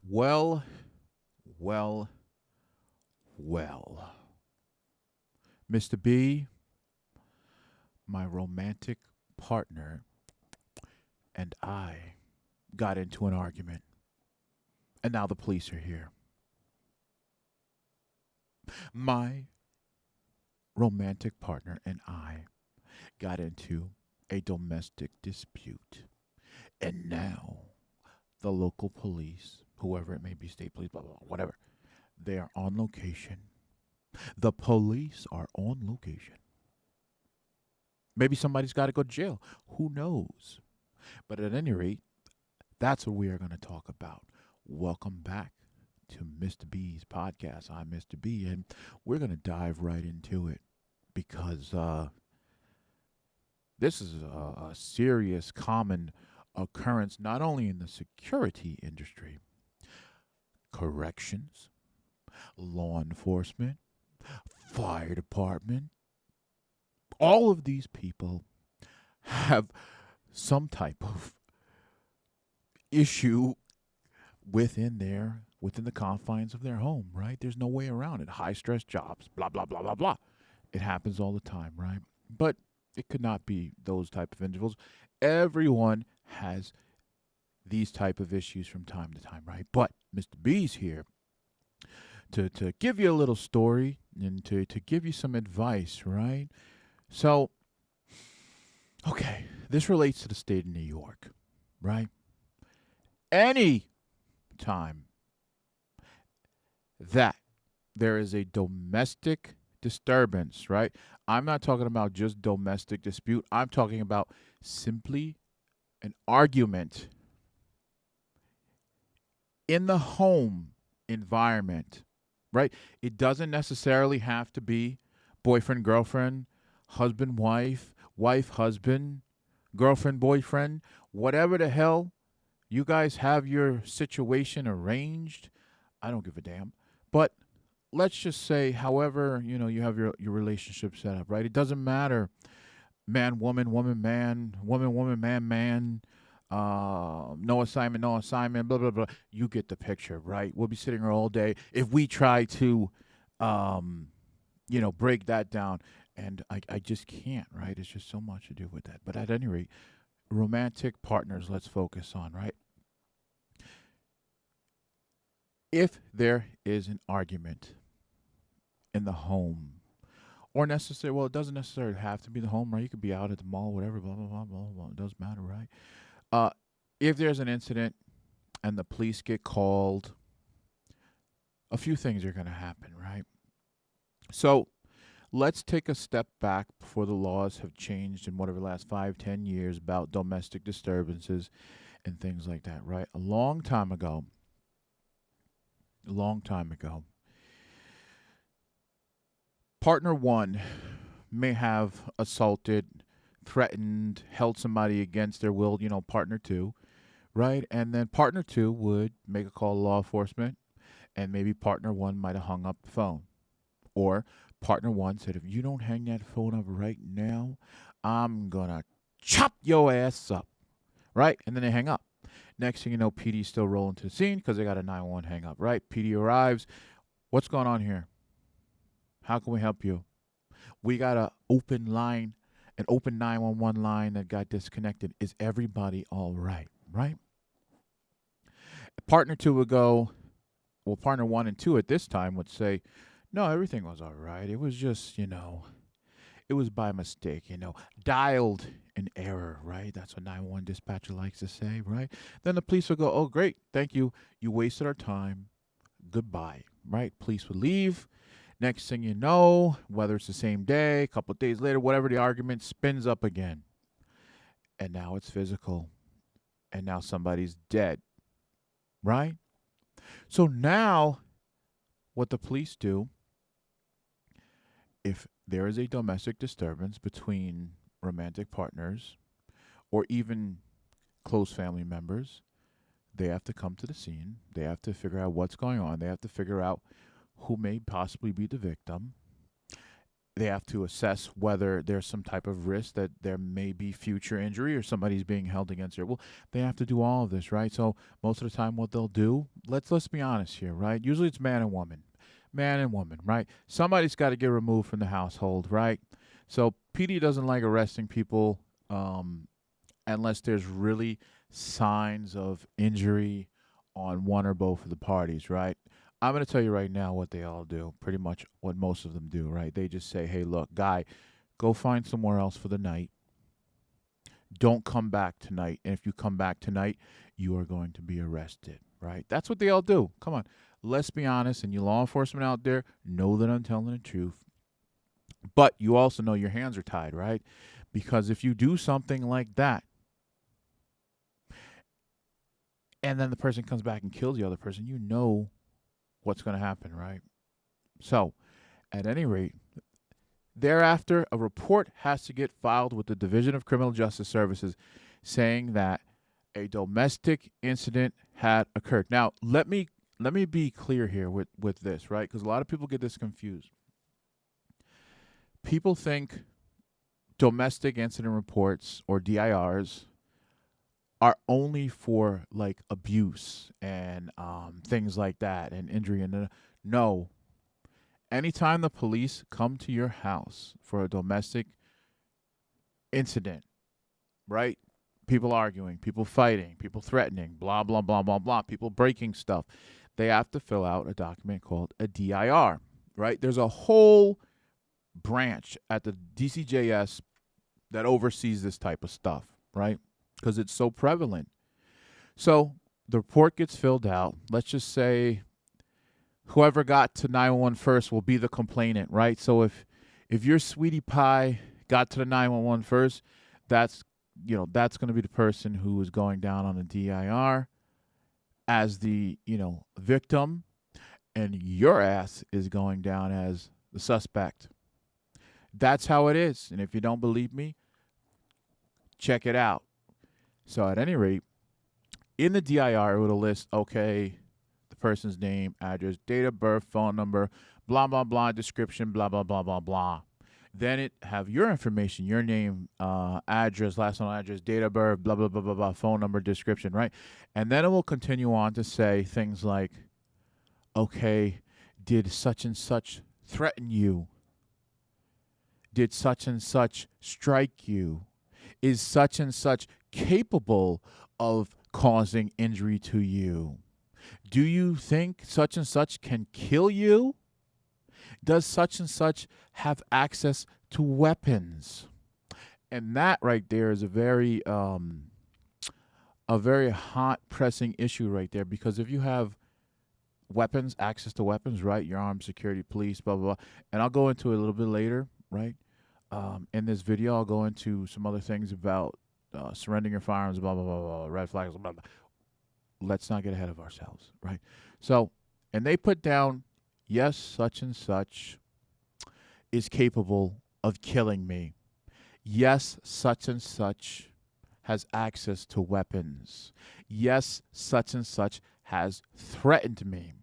Well, well, well. Mr. B, my romantic partner, and I got into an argument, and now the police are here. My romantic partner and I got into a domestic dispute, and now the local police, whoever it may be, state police, blah, blah, blah, whatever, they are on location. The police are on location. Maybe somebody's got to go to jail. Who knows? But at any rate, that's what we are going to talk about. Welcome back to Mr. B's podcast. I'm Mr. B, and we're going to dive right into it because this is a serious, common occurrence, not only in the security industry, corrections, law enforcement, fire department. All of these people have some type of issue within the confines of their home, right? There's no way around it. High stress jobs, blah blah blah blah blah. It happens all the time, right? But it could not be those type of individuals. Everyone has these type of issues from time to time, right? But Mr. B's here to give you a little story and to give you some advice, right? So, okay, this relates to the state of New York, right? Any time that there is a domestic disturbance, right? I'm not talking about just domestic dispute. I'm talking about simply an argument in the home environment, right? It doesn't necessarily have to be boyfriend, girlfriend, husband, wife, wife, husband, girlfriend, boyfriend, whatever the hell you guys have your situation arranged. I don't give a damn. But let's just say, however, you have your relationship set up, right? It doesn't matter. Man, woman, woman, man, woman, woman, man, man. No assignment, no assignment, blah, blah, blah. You get the picture, right? We'll be sitting here all day. If we try to, break that down, and I just can't, right? It's just so much to do with that. But at any rate, romantic partners, let's focus on, right? If there is an argument in the home, or necessary, well, it doesn't necessarily have to be the home, right? You could be out at the mall, whatever, blah, blah, blah, blah, blah. It doesn't matter, right? If there's an incident and the police get called, a few things are going to happen, right? So let's take a step back before the laws have changed in whatever the last 5, 10 years about domestic disturbances and things like that, right? A long time ago, partner one may have assaulted, threatened, held somebody against their will, partner two, right? And then partner two would make a call to law enforcement, and maybe partner one might have hung up the phone. Or partner one said, if you don't hang that phone up right now, I'm going to chop your ass up, right? And then they hang up. Next thing you know, PD's still rolling to the scene because they got a 911 hang up, right? PD arrives. What's going on here? How can we help you? We got an open 911 line that got disconnected. Is everybody all right? Right? Partner two would go, well, partner one and two at this time would say, no, everything was all right. It was just, it was by mistake, dialed in error, right? That's what 911 dispatcher likes to say, right? Then the police would go, oh, great, thank you. You wasted our time. Goodbye, right? Police would leave. Next thing you know, whether it's the same day, a couple of days later, whatever, the argument spins up again. And now it's physical. And now somebody's dead, right? So now what the police do, if there is a domestic disturbance between romantic partners or even close family members, they have to come to the scene. They have to figure out what's going on. They have to figure out who may possibly be the victim. They have to assess whether there's some type of risk that there may be future injury or somebody's being held against it. Well, they have to do all of this, right? So most of the time, what they'll do, let's be honest here, right? Usually it's man and woman, right? Somebody's got to get removed from the household, right? So PD doesn't like arresting people unless there's really signs of injury on one or both of the parties, right? I'm going to tell you right now what they all do, pretty much what most of them do, right? They just say, hey, look, guy, go find somewhere else for the night. Don't come back tonight. And if you come back tonight, you are going to be arrested, right? That's what they all do. Come on. Let's be honest. And you law enforcement out there, know that I'm telling the truth. But you also know your hands are tied, right? Because if you do something like that, and then the person comes back and kills the other person, you know what's going to happen, right? So, at any rate, thereafter, a report has to get filed with the Division of Criminal Justice Services saying that a domestic incident had occurred. Now, let me be clear here with this, right? Because a lot of people get this confused. People think domestic incident reports, or DIRs, are only for like abuse and things like that and injury. And no, anytime the police come to your house for a domestic incident, right? People arguing, people fighting, people threatening, blah, blah, blah, blah, blah, people breaking stuff. They have to fill out a document called a DIR, right? There's a whole branch at the DCJS that oversees this type of stuff, right? Because it's so prevalent. So the report gets filled out. Let's just say whoever got to 911 first will be the complainant, right? So if your sweetie pie got to the 911 first, that's going to be the person who is going down on the DIR as the, victim, and your ass is going down as the suspect. That's how it is. And if you don't believe me, check it out. So at any rate, in the DIR, it would list, okay, the person's name, address, date of birth, phone number, blah, blah, blah, description, blah, blah, blah, blah, blah. Then it have your information, your name, address, last known address, date of birth, blah, blah, blah, blah, blah, phone number, description, right? And then it will continue on to say things like, okay, did such and such threaten you? Did such and such strike you? Is such and such capable of causing injury to you? Do you think such and such can kill you? Does such and such have access to weapons? And that right there is a very hot pressing issue right there, because if you have weapons, access to weapons, right, your armed security, police, blah, blah, blah, and I'll go into it a little bit later, right? In this video, I'll go into some other things about surrendering your firearms, blah, blah, blah, blah, red flags, blah, blah. Let's not get ahead of ourselves, right? So, and they put down, yes, such and such is capable of killing me. Yes, such and such has access to weapons. Yes, such and such has threatened me.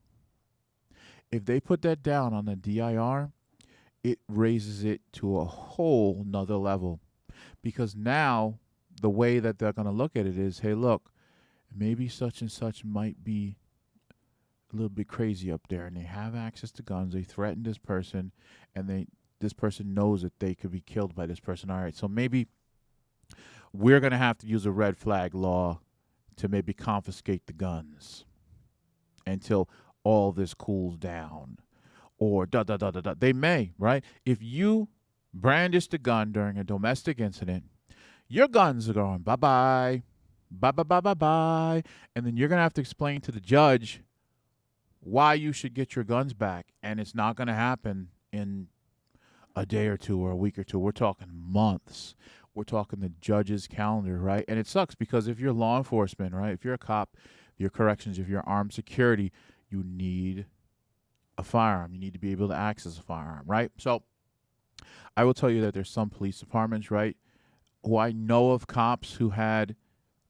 If they put that down on the DIR, it raises it to a whole nother level, because now the way that they're going to look at it is, hey, look, maybe such and such might be a little bit crazy up there, and they have access to guns. They threaten this person, and this person knows that they could be killed by this person. All right, so maybe we're going to have to use a red flag law to maybe confiscate the guns until all this cools down. Or da-da-da-da-da. They may, right? If you brandish the gun during a domestic incident, your guns are going bye-bye, bye-bye-bye-bye-bye, and then you're going to have to explain to the judge why you should get your guns back, and it's not going to happen in a day or two or a week or two. We're talking months. We're talking the judge's calendar, right? And it sucks, because if you're law enforcement, right, if you're a cop, if you're corrections, if you're armed security, you need a firearm. You need to be able to access a firearm, right? So I will tell you that there's some police departments, right, who I know of cops who had,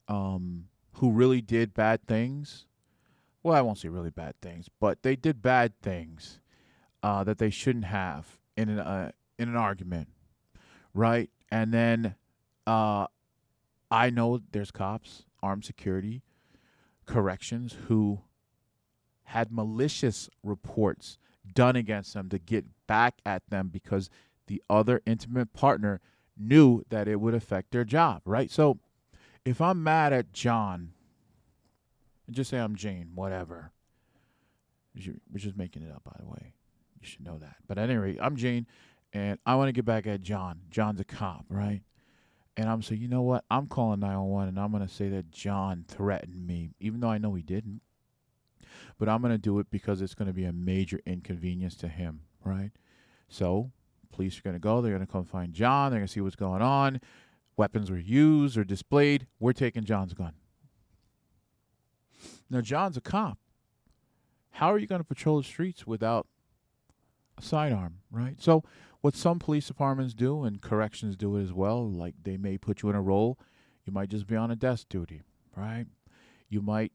who really did bad things. Well, I won't say really bad things, but they did bad things that they shouldn't have in in an argument, right? And then uh, I know there's cops, armed security, corrections who had malicious reports done against them to get back at them because the other intimate partner knew that it would affect their job, right? So if I'm mad at John, and just say I'm Jane, whatever. We're just making it up, by the way. You should know that. But at any rate, I'm Jane, and I want to get back at John. John's a cop, right? And I'm saying, you know what? I'm calling 911, and I'm going to say that John threatened me, even though I know he didn't. But I'm going to do it because it's going to be a major inconvenience to him, right? So police are going to go. They're going to come find John. They're going to see what's going on. Weapons were used or displayed. We're taking John's gun. Now, John's a cop. How are you going to patrol the streets without a sidearm, right? So what some police departments do, and corrections do it as well, like they may put you in a role. You might just be on a desk duty, right? You might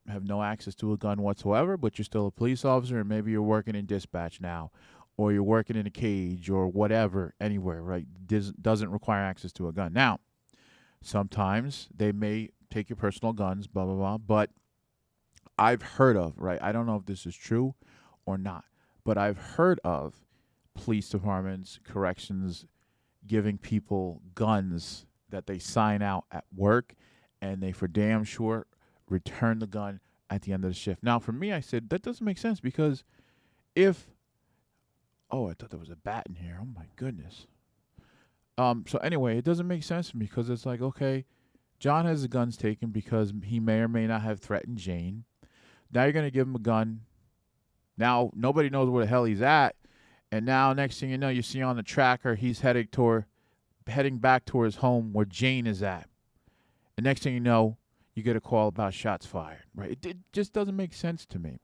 have no access to a gun whatsoever, but you're still a police officer, and maybe you're working in dispatch now, or you're working in a cage or whatever, anywhere, right? Doesn't require access to a gun. Now, sometimes they may take your personal guns, blah, blah, blah, but I've heard of, right? I don't know if this is true or not, but I've heard of police departments, corrections giving people guns that they sign out at work, and they for damn sure return the gun at the end of the shift. Now, for me, I said, that doesn't make sense because if, oh, I thought there was a bat in here. Oh, my goodness. So anyway, it doesn't make sense to me because it's like, okay, John has the guns taken because he may or may not have threatened Jane. Now you're going to give him a gun. Now nobody knows where the hell he's at. And now next thing you know, you see on the tracker, he's heading back toward his home where Jane is at. And next thing you know, you get a call about shots fired, right? It just doesn't make sense to me.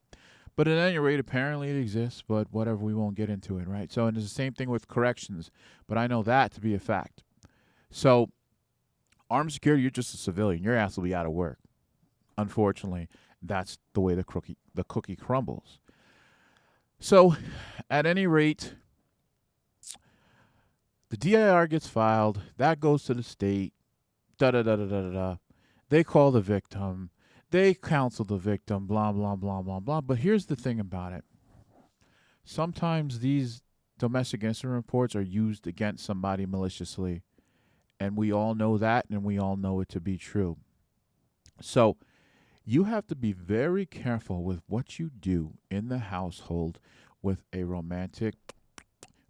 But at any rate, apparently it exists, but whatever, we won't get into it, right? So, and it's the same thing with corrections, but I know that to be a fact. So, armed security, you're just a civilian. Your ass will be out of work. Unfortunately, that's the way the cookie crumbles. So, at any rate, the DIR gets filed. That goes to the state. Da-da-da-da-da-da. They call the victim. They counsel the victim, blah, blah, blah, blah, blah. But here's the thing about it. Sometimes these domestic incident reports are used against somebody maliciously. And we all know that, and we all know it to be true. So you have to be very careful with what you do in the household with a romantic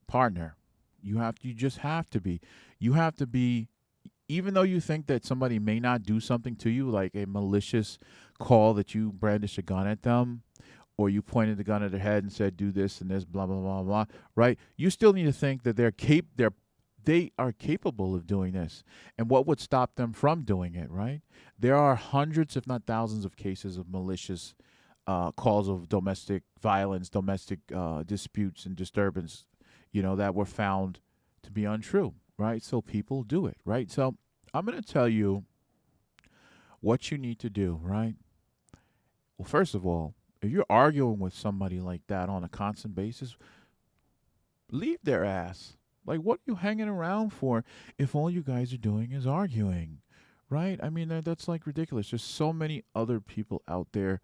partner. You just have to be. You have to be, even though you think that somebody may not do something to you, like a malicious call that you brandish a gun at them, or you pointed the gun at their head and said, do this and this, blah, blah, blah, blah, right? You still need to think that they are capable of doing this. And what would stop them from doing it, right? There are hundreds, if not thousands, of cases of malicious calls of domestic violence, domestic disputes and disturbance, that were found to be untrue, right? So people do it, right? So I'm going to tell you what you need to do, right? Well, first of all, if you're arguing with somebody like that on a constant basis, leave their ass. Like, what are you hanging around for if all you guys are doing is arguing, right? I mean, that's like ridiculous. There's so many other people out there.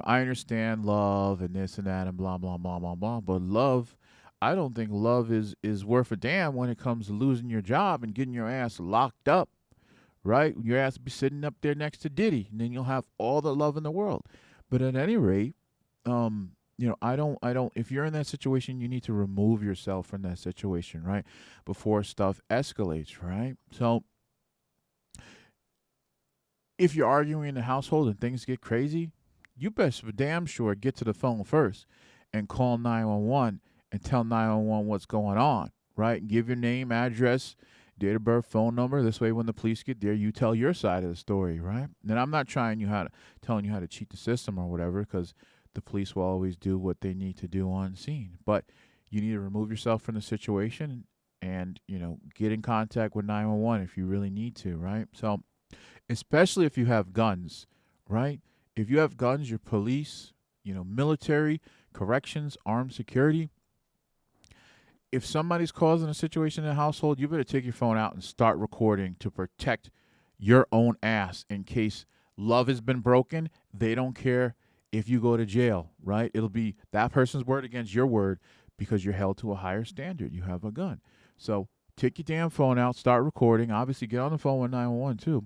I understand love and this and that and blah, blah, blah, blah, blah. But love, I don't think love is worth a damn when it comes to losing your job and getting your ass locked up, right? Your ass will be sitting up there next to Diddy, and then you'll have all the love in the world. But at any rate, I don't, if you're in that situation, you need to remove yourself from that situation, right? Before stuff escalates, right? So if you're arguing in the household and things get crazy, you best for damn sure get to the phone first and call 911 and tell 911 what's going on, right? Give your name, address, date of birth, phone number. This way, when the police get there, you tell your side of the story, right? And I'm not telling you how to cheat the system or whatever, because the police will always do what they need to do on scene. But you need to remove yourself from the situation and, get in contact with 911 if you really need to, right? So, especially if you have guns, right? If you have guns, your police, military, corrections, armed security, if somebody's causing a situation in the household, you better take your phone out and start recording to protect your own ass in case love has been broken. They don't care if you go to jail, right? It'll be that person's word against your word because you're held to a higher standard. You have a gun. So take your damn phone out, start recording. Obviously, get on the phone with 911 too,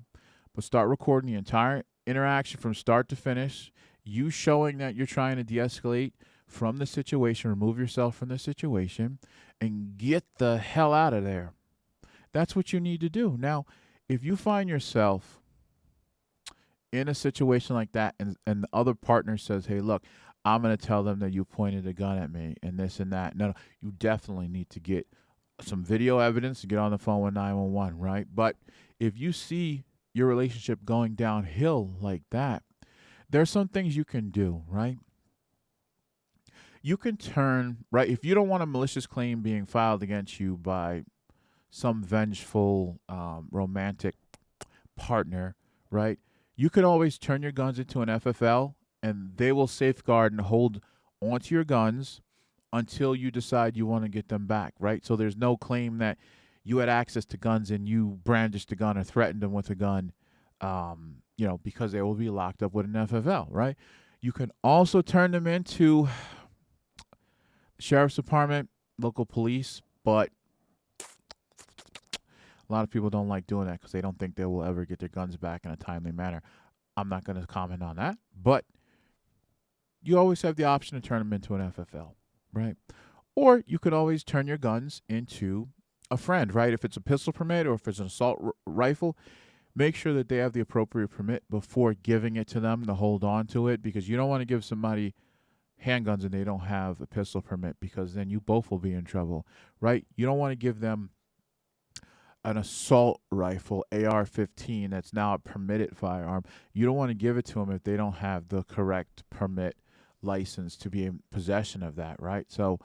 but start recording the entire interaction from start to finish. You showing that you're trying to de-escalate from the situation, remove yourself from the situation, and get the hell out of there. That's what you need to do. Now, if you find yourself in a situation like that and the other partner says, hey, look, I'm going to tell them that you pointed a gun at me and this and that. No, you definitely need to get some video evidence to get on the phone with 911, right? But if you see your relationship going downhill like that, there's some things you can do, right? You can turn, right, if you don't want a malicious claim being filed against you by some vengeful romantic partner, right, you can always turn your guns into an FFL, and they will safeguard and hold onto your guns until you decide you want to get them back, right? So there's no claim that you had access to guns and you brandished a gun or threatened them with a gun, because they will be locked up with an FFL, right? You can also turn them into sheriff's department, local police, but a lot of people don't like doing that because they don't think they will ever get their guns back in a timely manner. I'm not going to comment on that, but you always have the option to turn them into an FFL, right? Or you could always turn your guns into a friend, right? If it's a pistol permit or if it's an assault rifle, make sure that they have the appropriate permit before giving it to them to hold on to it, because you don't want to give somebody handguns and they don't have a pistol permit, because then you both will be in trouble, right? You don't want to give them an assault rifle, AR-15, that's now a permitted firearm. You don't want to give it to them if they don't have the correct permit license to be in possession of that, right? So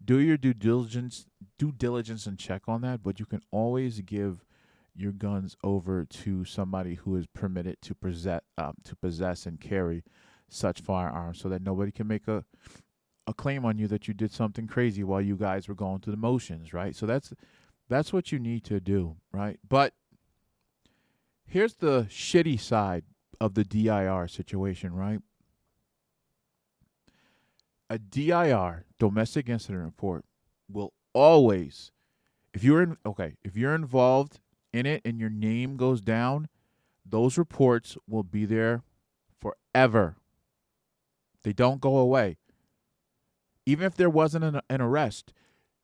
do your due diligence and check on that, but you can always give your guns over to somebody who is permitted to possess and carry such firearms, so that nobody can make a claim on you that you did something crazy while you guys were going through the motions, right? So that's what you need to do, right? But here's the shitty side of the DIR situation, right? A DIR, domestic incident report, will always, if you're involved in it and your name goes down, those reports will be there forever. They don't go away. Even if there wasn't an arrest,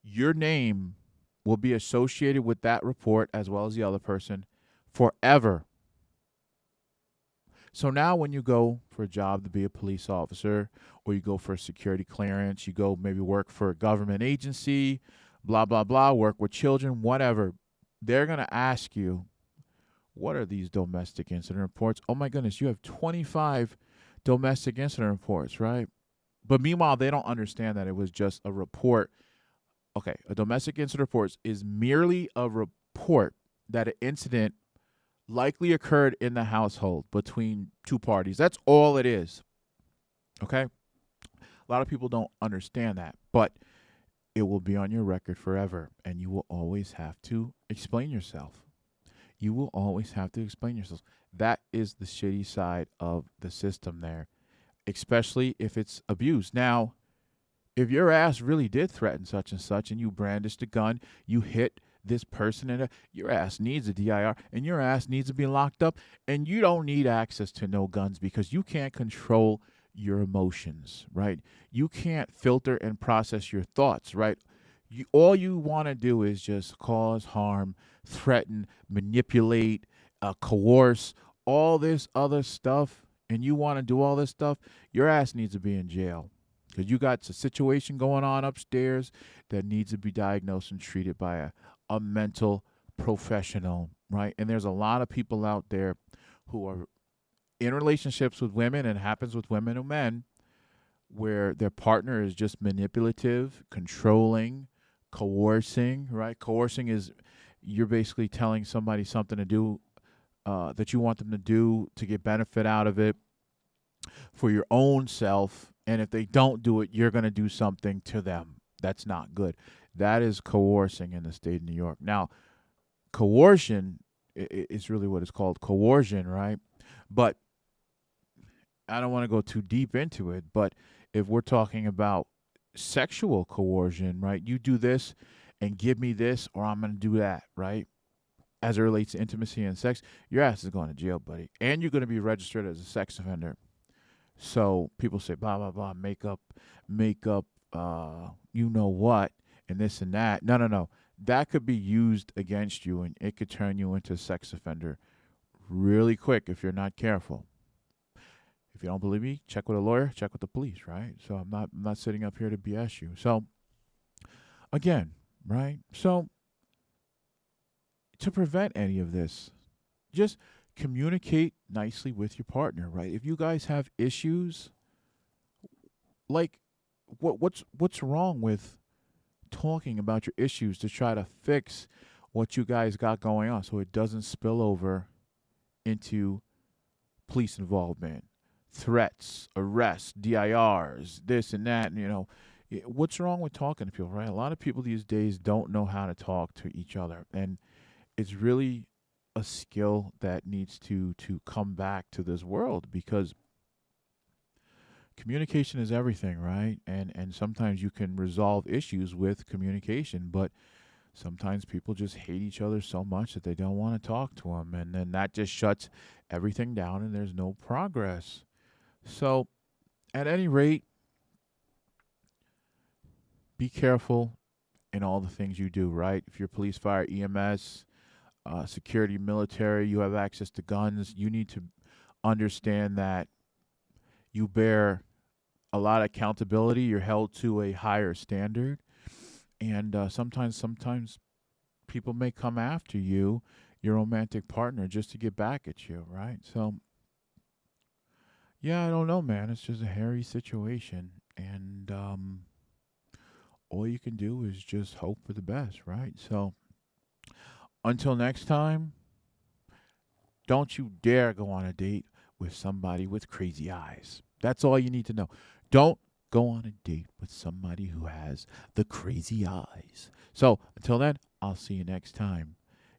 your name will be associated with that report as well as the other person forever. So now when you go for a job to be a police officer, or you go for a security clearance, you go maybe work for a government agency, blah, blah, blah, work with children, whatever, they're going to ask you, what are these domestic incident reports? Oh my goodness, you have 25 domestic incident reports, right? But meanwhile, they don't understand that it was just a report. Okay, a domestic incident report is merely a report that an incident likely occurred in the household between two parties. That's all it is. Okay? A lot of people don't understand that, but it will be on your record forever, and you will always have to explain yourself. You will always have to explain yourself. That is the shitty side of the system there, especially if it's abused. Now, if your ass really did threaten such and such and you brandished a gun, you hit this person, and your ass needs a DIR and your ass needs to be locked up, and you don't need access to no guns because you can't control your emotions, right? You can't filter and process your thoughts, right? All you want to do is just cause harm, threaten, manipulate, coerce, all this other stuff, and you want to do all this stuff, your ass needs to be in jail. Because you got a situation going on upstairs that needs to be diagnosed and treated by a mental professional, right? And there's a lot of people out there who are in relationships with women, and it happens with women and men, where their partner is just manipulative, controlling, coercing, right? Coercing is you're basically telling somebody something to do that you want them to do to get benefit out of it for your own self. And if they don't do it, you're going to do something to them. That's not good. That is coercing in the state of New York. Now, coercion is really what it's called, coercion, right? But I don't want to go too deep into it, but if we're talking about sexual coercion, right? You do this and give me this, or I'm going to do that, right? As it relates to intimacy and sex, your ass is going to jail, buddy. And you're going to be registered as a sex offender. So people say, blah, blah, blah, make up, you know what, and this and that. No, no, no. That could be used against you, and it could turn you into a sex offender really quick if you're not careful. If you don't believe me, check with a lawyer, check with the police, right? So I'm not sitting up here to BS you. So again, right? So to prevent any of this, just communicate nicely with your partner, right? If you guys have issues, like what's wrong with talking about your issues to try to fix what you guys got going on so it doesn't spill over into police involvement, threats, arrests, DIRs, this and that, and, what's wrong with talking to people, right? A lot of people these days don't know how to talk to each other, and it's really a skill that needs to come back to this world, because communication is everything, right? And sometimes you can resolve issues with communication, but sometimes people just hate each other so much that they don't want to talk to them, and then that just shuts everything down, and there's no progress. So, at any rate, be careful in all the things you do, right? If you're police, fire, EMS, security, military, you have access to guns, you need to understand that you bear a lot of accountability. You're held to a higher standard, and sometimes people may come after you, your romantic partner, just to get back at you, right? So, yeah, I don't know, man. It's just a hairy situation, and all you can do is just hope for the best, right? So, until next time, don't you dare go on a date with somebody with crazy eyes. That's all you need to know. Don't go on a date with somebody who has the crazy eyes. So, until then, I'll see you next time.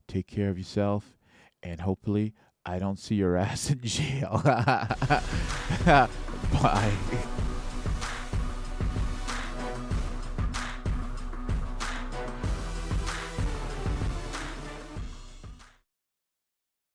Take care of yourself, and hopefully, I don't see your ass in jail. Bye.